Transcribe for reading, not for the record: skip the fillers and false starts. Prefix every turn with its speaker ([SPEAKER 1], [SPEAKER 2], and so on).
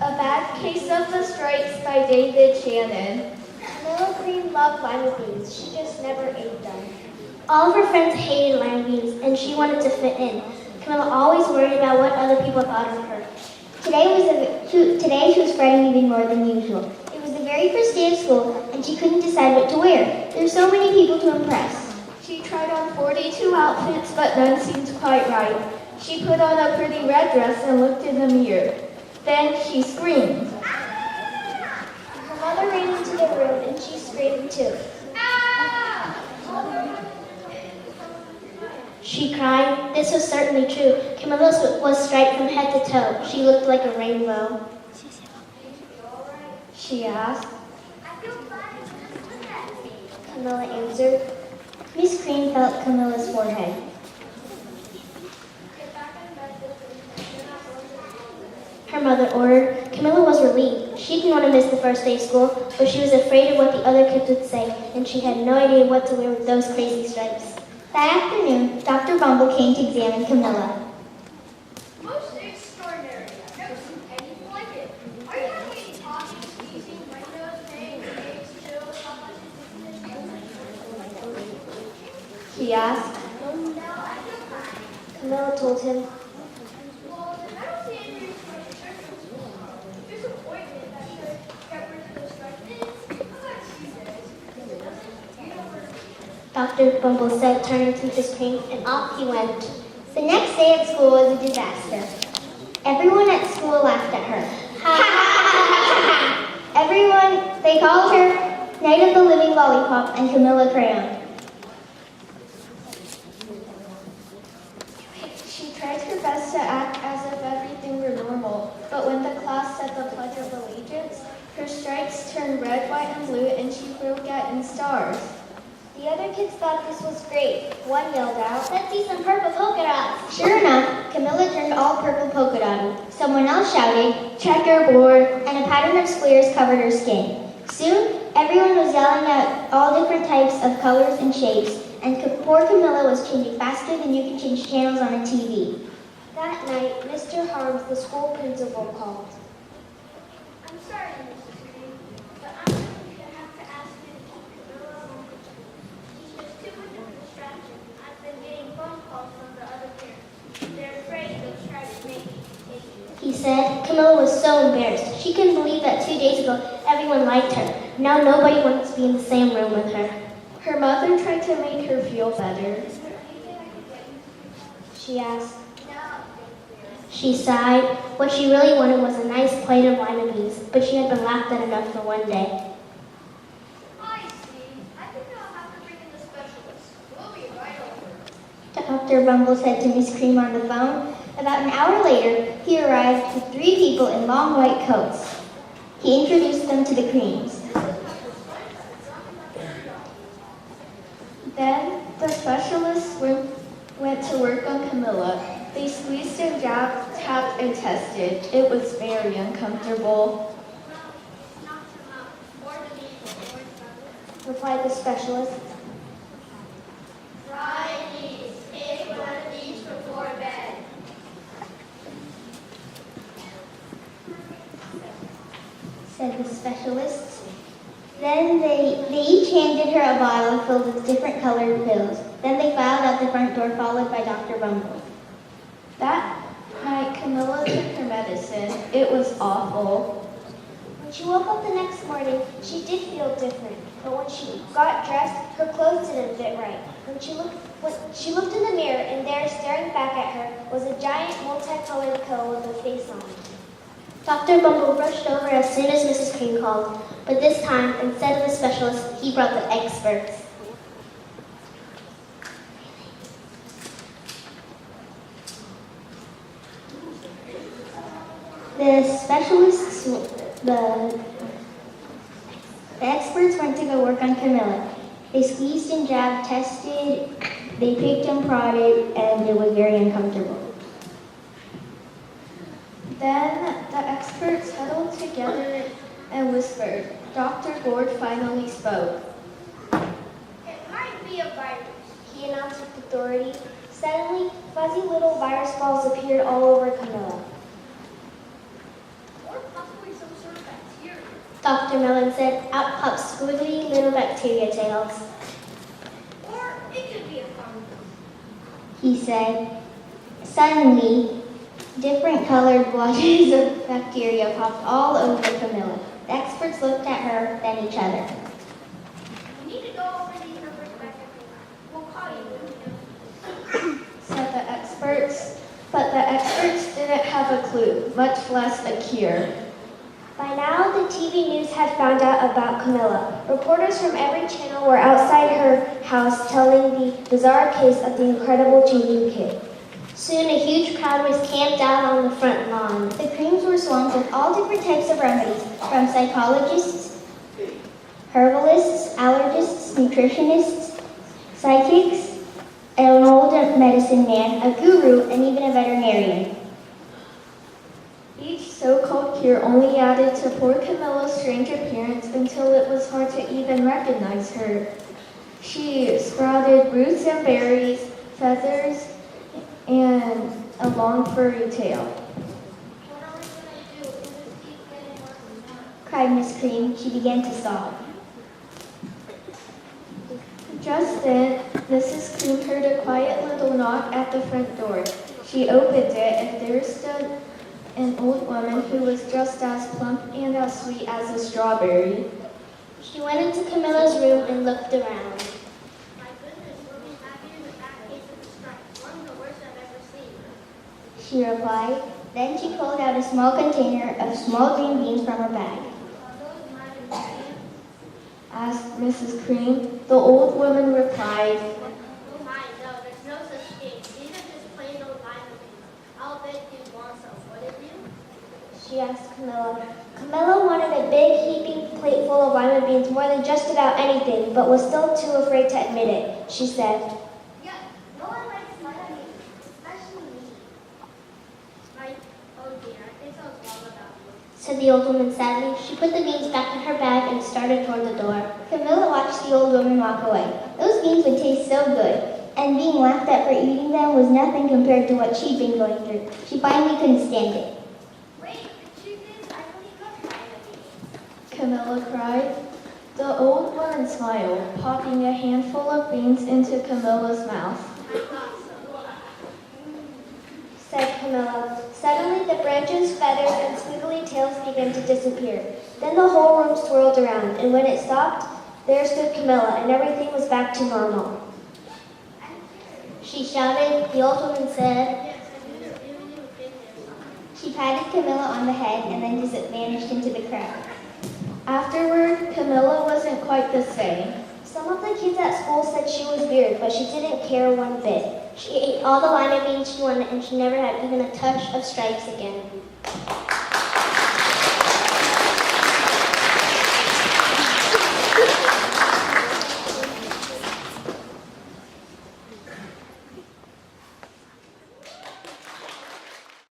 [SPEAKER 1] A Bad Case of the Stripes by David Shannon.
[SPEAKER 2] Camilla Green loved lima beans. She just never ate them.
[SPEAKER 3] All of her friends hated lima beans, and she wanted to fit in. Camilla always worried about what other people thought of her. Today she was frightened even more than usual. It was the very first day of school, and she couldn't decide what to wear. There were so many people to impress.
[SPEAKER 1] She tried on 42 outfits, but none seemed quite right. She put on a pretty red dress and looked in the mirror. Then she screamed.
[SPEAKER 2] Her mother ran into the room, and she screamed too.
[SPEAKER 3] She cried. This was certainly true. Camilla was striped from head to toe. She looked like a rainbow.
[SPEAKER 1] She asked.
[SPEAKER 2] Camilla answered.
[SPEAKER 3] Miss Green felt Camilla's forehead. Her mother ordered. Camilla was relieved. She didn't want to miss the first day of school, but she was afraid of what the other kids would say, and she had no idea what to wear with those crazy stripes. That afternoon, Dr. Bumble came to examine Camilla.
[SPEAKER 4] Most extraordinary. I've never seen anything like it. Are you going to be talking, sneezing, windows, paying, eggs, chills,
[SPEAKER 1] He asked.
[SPEAKER 2] Camilla told him.
[SPEAKER 4] Well, then I don't see any reason why the church was full. Disappointment that should get rid of those stripes. That's what she says. Because it doesn't. You know where.
[SPEAKER 3] Dr. Bumble said, turning to his cream, and off he went. The next day at school was a disaster. Everyone at school laughed at her. Everyone, they called her Night of the Living Lollipop and Camilla Crayon.
[SPEAKER 1] She tried her best to act as if everything were normal, but when the class said the Pledge of Allegiance, her stripes turned red, white, and blue, and she broke out in stars.
[SPEAKER 2] The other kids thought this was great. One yelled out,
[SPEAKER 3] Let's see some purple polka dots. Sure enough, Camilla turned all purple polka dotted. Someone else shouted, checkerboard, and a pattern of squares covered her skin. Soon, everyone was yelling out all different types of colors and shapes, and poor Camilla was changing faster than you can change channels on a TV.
[SPEAKER 2] That night, Mr. Harms, the school principal, called.
[SPEAKER 4] I'm sorry, Mrs. Green, but I'm going to have to ask you to keep Camilla home. She's just too much of a distraction. I've been getting phone calls from the other parents. They're afraid those stripes may be taken.
[SPEAKER 3] He said. Camilla was so embarrassed. She couldn't believe that 2 days ago everyone liked her. Now nobody wants to be in the same room with her.
[SPEAKER 1] Her mother tried to make her feel better.
[SPEAKER 2] She asked.
[SPEAKER 3] She sighed. What she really wanted was a nice plate of lima beans, but she had been laughed at enough for one day.
[SPEAKER 4] I see. I think I'll have to bring in the specialist. We'll be right over.
[SPEAKER 3] Dr. Bumble said to Miss Cream on the phone. About an hour later, he arrived with 3 people in long white coats. He introduced them to the Creams.
[SPEAKER 1] Then the specialists went to work on Camilla. They squeezed and jabbed, tapped, and tested. It was very uncomfortable.
[SPEAKER 2] Replied the specialist.
[SPEAKER 4] Try these. Take one of these before bed.
[SPEAKER 3] Said the specialists. Then they each handed her a bottle filled with different colored pills. Then they filed out the front door, followed by Dr. Bumble.
[SPEAKER 1] That night, Camilla took her medicine. It was awful.
[SPEAKER 2] When she woke up the next morning, she did feel different. But when she got dressed, her clothes didn't fit right. When she looked in the mirror, and there, staring back at her, was a giant multicolored pill with a face on it.
[SPEAKER 3] Dr. Bumble rushed over as soon as Mrs. Cream called, but this time, instead of the specialist, he brought the experts. The experts went to go work on Camilla. They squeezed and jabbed, tested, they picked and prodded, and it was very uncomfortable.
[SPEAKER 1] Then the experts huddled together and whispered. Dr. Gord finally spoke.
[SPEAKER 4] It might be a virus.
[SPEAKER 2] He announced with authority. Suddenly, fuzzy little virus balls appeared all over Camilla.
[SPEAKER 4] Or possibly
[SPEAKER 2] Dr. Mellon said. Out popped squiggly little bacteria tails.
[SPEAKER 4] Or it could be a fungus.
[SPEAKER 3] He said. Suddenly, different colored blotches of bacteria popped all over Camilla. The experts looked at her, then each other.
[SPEAKER 4] We need to go over these numbers back at the lab. We'll call you.
[SPEAKER 1] Said the experts. But the experts didn't have a clue, much less a cure.
[SPEAKER 2] By now, the TV news had found out about Camilla. Reporters from every channel were outside her house telling the bizarre case of the incredible changing kid. Soon, a huge crowd was camped out on the front lawn.
[SPEAKER 3] The creams were swamped with all different types of remedies, from psychologists, herbalists, allergists, nutritionists, psychics, an old medicine man, a guru, and even a veterinarian.
[SPEAKER 1] Each so-called cure only added to poor Camilla's strange appearance until it was hard to even recognize her. She sprouted roots and berries, feathers, and a long furry tail.
[SPEAKER 4] What are we going to do? It just keeps getting worse and worse.
[SPEAKER 3] Cried Miss Cream. She began to sob.
[SPEAKER 1] Just then, Mrs. Cream heard a quiet little knock at the front door. She opened it, and there stood an old woman who was just as plump and as sweet as a strawberry.
[SPEAKER 2] She went into Camilla's room and looked around.
[SPEAKER 4] My goodness, what we have here is a bad case of the strike. One of the worst I've ever seen.
[SPEAKER 3] She replied. Then she pulled out a small container of small green beans from her bag.
[SPEAKER 4] Are those my ingredients?
[SPEAKER 1] Asked Mrs. Cream. The old woman replied,
[SPEAKER 4] Oh my, no, there's no such thing. These are just plain old vitamins. I'll bet you'd want some, wouldn't you?
[SPEAKER 2] She asked Camilla. Camilla wanted a big, heaping plate full of lima beans more than just about anything, but was still too afraid to admit it. She said,
[SPEAKER 4] Yeah, no one likes vitamins, especially me. Oh dear, I think I was wrong about you.
[SPEAKER 2] said the old woman sadly. She put the beans back in her bag and started toward the door.
[SPEAKER 3] Camilla watched the old woman walk away. Those beans would taste so good, and being laughed at for eating them was nothing compared to what she'd been going through. She finally couldn't stand it.
[SPEAKER 4] Wait, the truth is, I really love vitamins.
[SPEAKER 1] Camilla cried. The old woman smiled, popping a handful of beans into Camilla's mouth.
[SPEAKER 4] I thought so.
[SPEAKER 2] Said Camilla. Suddenly the branches, feathers, and squiggly tails began to disappear. Then the whole room swirled around, and when it stopped, there stood Camilla, and everything was back to normal.
[SPEAKER 3] She shouted. The old woman said.
[SPEAKER 4] Yes, I knew that you been there somewhere.
[SPEAKER 3] She patted Camilla on the head and then just vanished into the crowd.
[SPEAKER 1] Afterward, Camilla wasn't quite the same.
[SPEAKER 2] Some of the kids at school said she was weird, but she didn't care one bit. She ate all the lima beans she wanted, and she never had even a touch of stripes again.